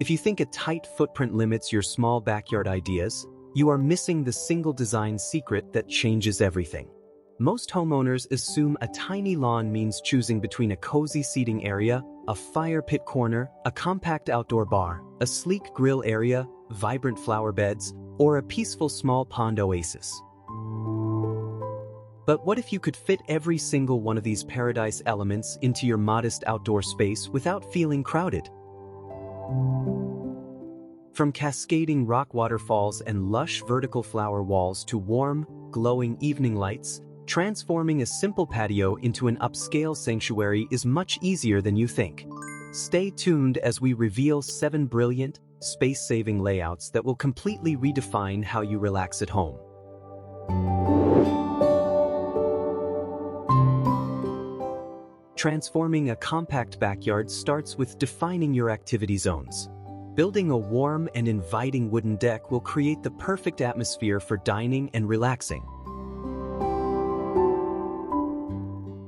If you think a tight footprint limits your small backyard ideas, you are missing the single design secret that changes everything. Most homeowners assume a tiny lawn means choosing between a cozy seating area, a fire pit corner, a compact outdoor bar, a sleek grill area, vibrant flower beds, or a peaceful small pond oasis. But what if you could fit every single one of these paradise elements into your modest outdoor space without feeling crowded? From cascading rock waterfalls and lush vertical flower walls to warm, glowing evening lights, transforming a simple patio into an upscale sanctuary is much easier than you think. Stay tuned as we reveal 7 brilliant, space-saving layouts that will completely redefine how you relax at home. Transforming a compact backyard starts with defining your activity zones. Building a warm and inviting wooden deck will create the perfect atmosphere for dining and relaxing.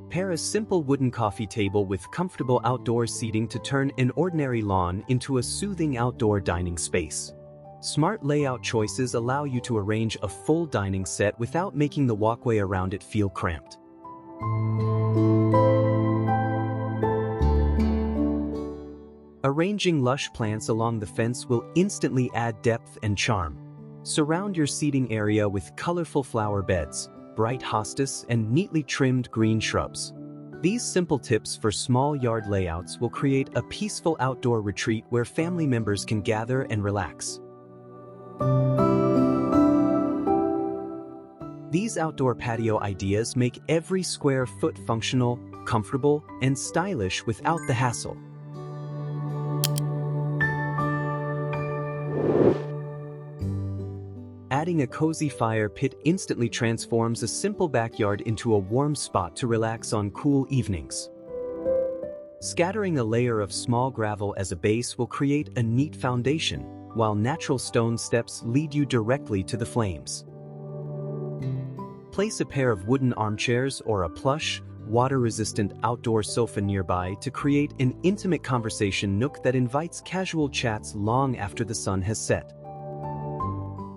Pair a simple wooden coffee table with comfortable outdoor seating to turn an ordinary lawn into a soothing outdoor dining space. Smart layout choices allow you to arrange a full dining set without making the walkway around it feel cramped. Arranging lush plants along the fence will instantly add depth and charm. Surround your seating area with colorful flower beds, bright hostas, and neatly trimmed green shrubs. These simple tips for small yard layouts will create a peaceful outdoor retreat where family members can gather and relax. These outdoor patio ideas make every square foot functional, comfortable, and stylish without the hassle. Adding a cozy fire pit instantly transforms a simple backyard into a warm spot to relax on cool evenings. Scattering a layer of small gravel as a base will create a neat foundation, while natural stone steps lead you directly to the flames. Place a pair of wooden armchairs or a plush, water-resistant outdoor sofa nearby to create an intimate conversation nook that invites casual chats long after the sun has set.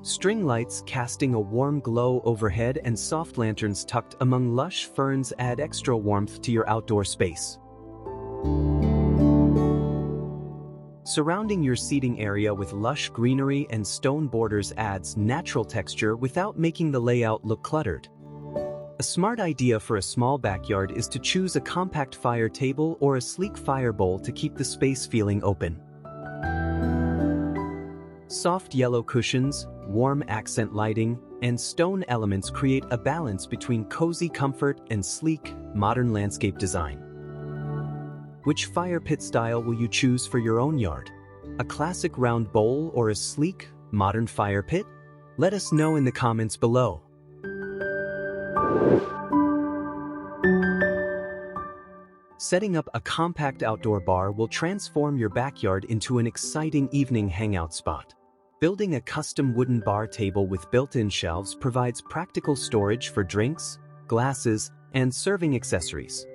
String lights casting a warm glow overhead and soft lanterns tucked among lush ferns add extra warmth to your outdoor space. Surrounding your seating area with lush greenery and stone borders adds natural texture without making the layout look cluttered. A smart idea for a small backyard is to choose a compact fire table or a sleek fire bowl to keep the space feeling open. Soft yellow cushions, warm accent lighting, and stone elements create a balance between cozy comfort and sleek, modern landscape design. Which fire pit style will you choose for your own yard? A classic round bowl or a sleek, modern fire pit? Let us know in the comments below. Setting up a compact outdoor bar will transform your backyard into an exciting evening hangout spot. Building a custom wooden bar table with built-in shelves provides practical storage for drinks, glasses, and serving accessories.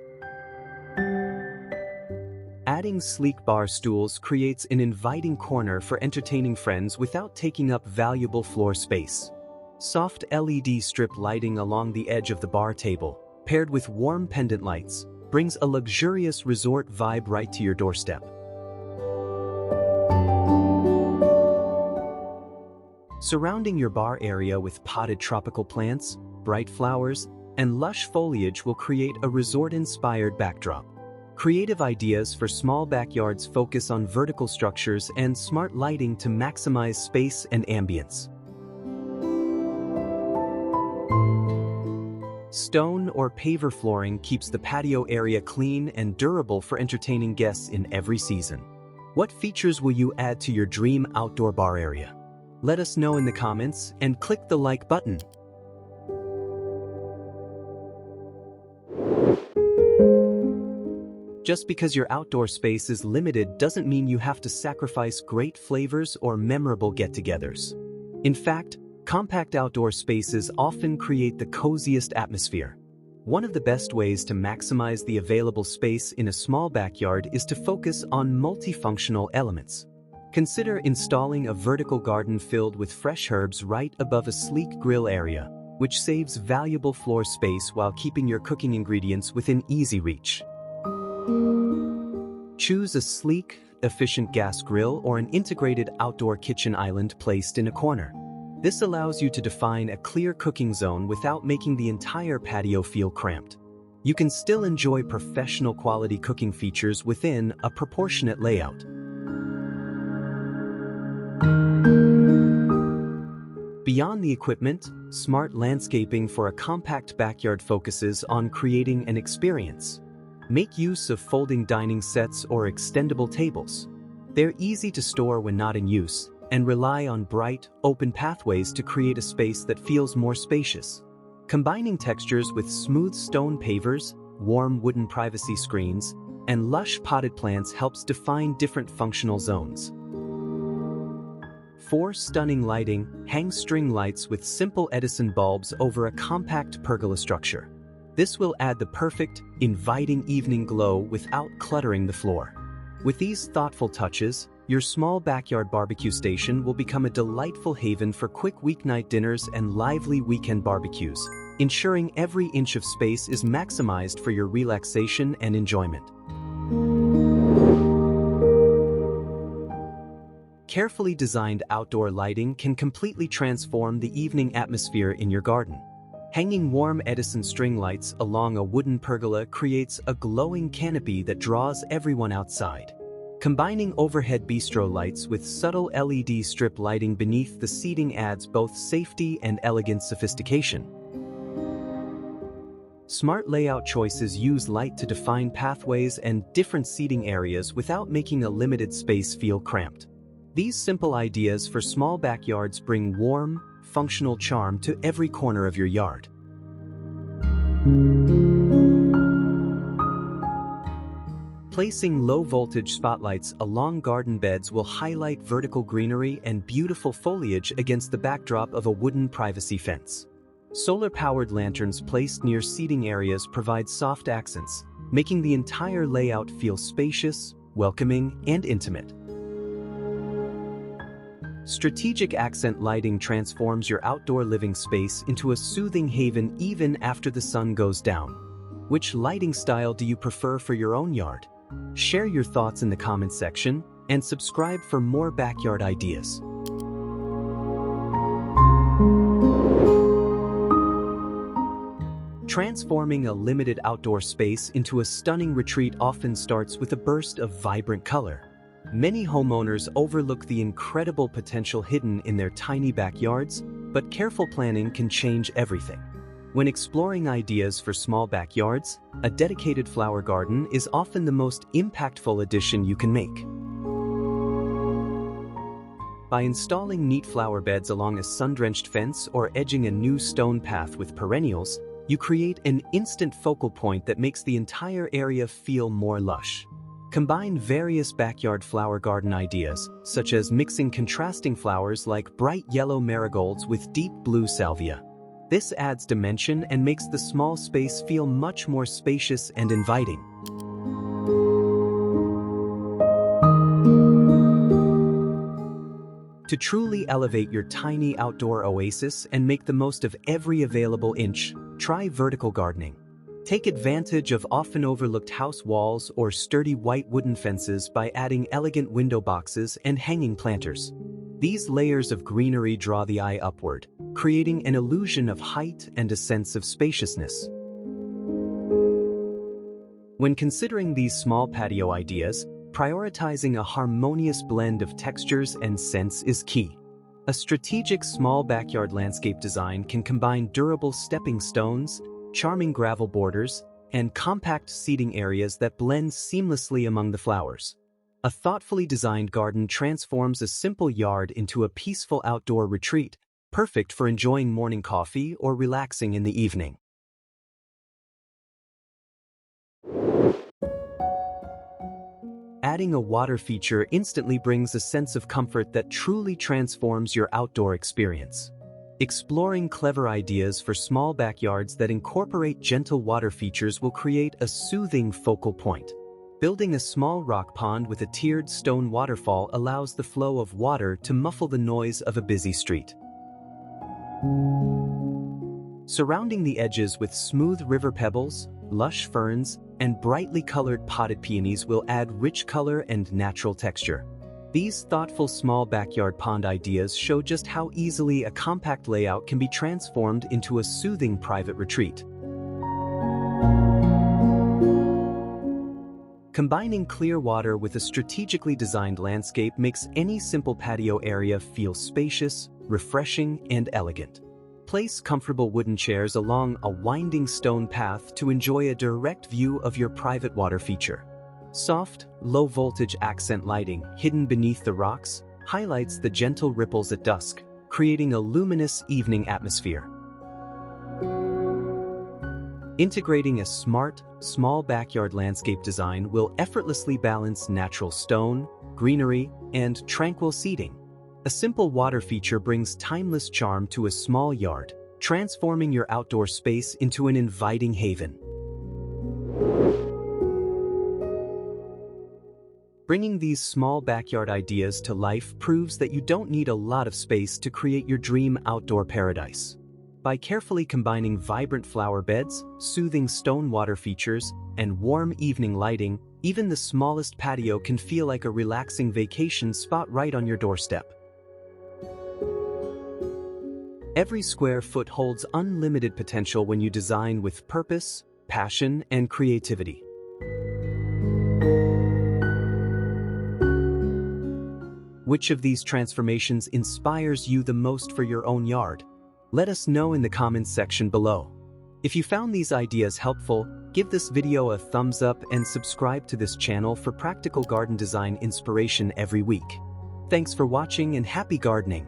Adding sleek bar stools creates an inviting corner for entertaining friends without taking up valuable floor space. Soft LED strip lighting along the edge of the bar table, paired with warm pendant lights, brings a luxurious resort vibe right to your doorstep. Surrounding your bar area with potted tropical plants, bright flowers, and lush foliage will create a resort-inspired backdrop. Creative ideas for small backyards focus on vertical structures and smart lighting to maximize space and ambience. Stone or paver flooring keeps the patio area clean and durable for entertaining guests in every season. What features will you add to your dream outdoor bar area? Let us know in the comments and click the like button. Just because your outdoor space is limited doesn't mean you have to sacrifice great flavors or memorable get-togethers. In fact, compact outdoor spaces often create the coziest atmosphere. One of the best ways to maximize the available space in a small backyard is to focus on multifunctional elements. Consider installing a vertical garden filled with fresh herbs right above a sleek grill area, which saves valuable floor space while keeping your cooking ingredients within easy reach. Choose a sleek, efficient gas grill or an integrated outdoor kitchen island placed in a corner. This allows you to define a clear cooking zone without making the entire patio feel cramped. You can still enjoy professional quality cooking features within a proportionate layout. Beyond the equipment, smart landscaping for a compact backyard focuses on creating an experience. Make use of folding dining sets or extendable tables. They're easy to store when not in use, and rely on bright, open pathways to create a space that feels more spacious. Combining textures with smooth stone pavers, warm wooden privacy screens, and lush potted plants helps define different functional zones. For stunning lighting, hang string lights with simple Edison bulbs over a compact pergola structure. This will add the perfect, inviting evening glow without cluttering the floor. With these thoughtful touches, your small backyard barbecue station will become a delightful haven for quick weeknight dinners and lively weekend barbecues, ensuring every inch of space is maximized for your relaxation and enjoyment. Carefully designed outdoor lighting can completely transform the evening atmosphere in your garden. Hanging warm Edison string lights along a wooden pergola creates a glowing canopy that draws everyone outside. Combining overhead bistro lights with subtle LED strip lighting beneath the seating adds both safety and elegant sophistication. Smart layout choices use light to define pathways and different seating areas without making a limited space feel cramped. These simple ideas for small backyards bring warm, functional charm to every corner of your yard. Placing low-voltage spotlights along garden beds will highlight vertical greenery and beautiful foliage against the backdrop of a wooden privacy fence. Solar-powered lanterns placed near seating areas provide soft accents, making the entire layout feel spacious, welcoming, and intimate. Strategic accent lighting transforms your outdoor living space into a soothing haven even after the sun goes down. Which lighting style do you prefer for your own yard? Share your thoughts in the comments section and subscribe for more backyard ideas. Transforming a limited outdoor space into a stunning retreat often starts with a burst of vibrant color. Many homeowners overlook the incredible potential hidden in their tiny backyards, but careful planning can change everything. When exploring ideas for small backyards, a dedicated flower garden is often the most impactful addition you can make. By installing neat flower beds along a sun-drenched fence or edging a new stone path with perennials, you create an instant focal point that makes the entire area feel more lush. Combine various backyard flower garden ideas, such as mixing contrasting flowers like bright yellow marigolds with deep blue salvia. This adds dimension and makes the small space feel much more spacious and inviting. To truly elevate your tiny outdoor oasis and make the most of every available inch, try vertical gardening. Take advantage of often overlooked house walls or sturdy white wooden fences by adding elegant window boxes and hanging planters. These layers of greenery draw the eye upward, creating an illusion of height and a sense of spaciousness. When considering these small patio ideas, prioritizing a harmonious blend of textures and scents is key. A strategic small backyard landscape design can combine durable stepping stones, charming gravel borders, and compact seating areas that blend seamlessly among the flowers. A thoughtfully designed garden transforms a simple yard into a peaceful outdoor retreat, perfect for enjoying morning coffee or relaxing in the evening. Adding a water feature instantly brings a sense of comfort that truly transforms your outdoor experience. Exploring clever ideas for small backyards that incorporate gentle water features will create a soothing focal point. Building a small rock pond with a tiered stone waterfall allows the flow of water to muffle the noise of a busy street. Surrounding the edges with smooth river pebbles, lush ferns, and brightly colored potted peonies will add rich color and natural texture. These thoughtful small backyard pond ideas show just how easily a compact layout can be transformed into a soothing private retreat. Combining clear water with a strategically designed landscape makes any simple patio area feel spacious, refreshing, and elegant. Place comfortable wooden chairs along a winding stone path to enjoy a direct view of your private water feature. Soft, low-voltage accent lighting hidden beneath the rocks highlights the gentle ripples at dusk, creating a luminous evening atmosphere. Integrating a smart, small backyard landscape design will effortlessly balance natural stone, greenery, and tranquil seating. A simple water feature brings timeless charm to a small yard, transforming your outdoor space into an inviting haven. Bringing these small backyard ideas to life proves that you don't need a lot of space to create your dream outdoor paradise. By carefully combining vibrant flower beds, soothing stone water features, and warm evening lighting, even the smallest patio can feel like a relaxing vacation spot right on your doorstep. Every square foot holds unlimited potential when you design with purpose, passion, and creativity. Which of these transformations inspires you the most for your own yard? Let us know in the comments section below. If you found these ideas helpful, give this video a thumbs up and subscribe to this channel for practical garden design inspiration every week. Thanks for watching and happy gardening!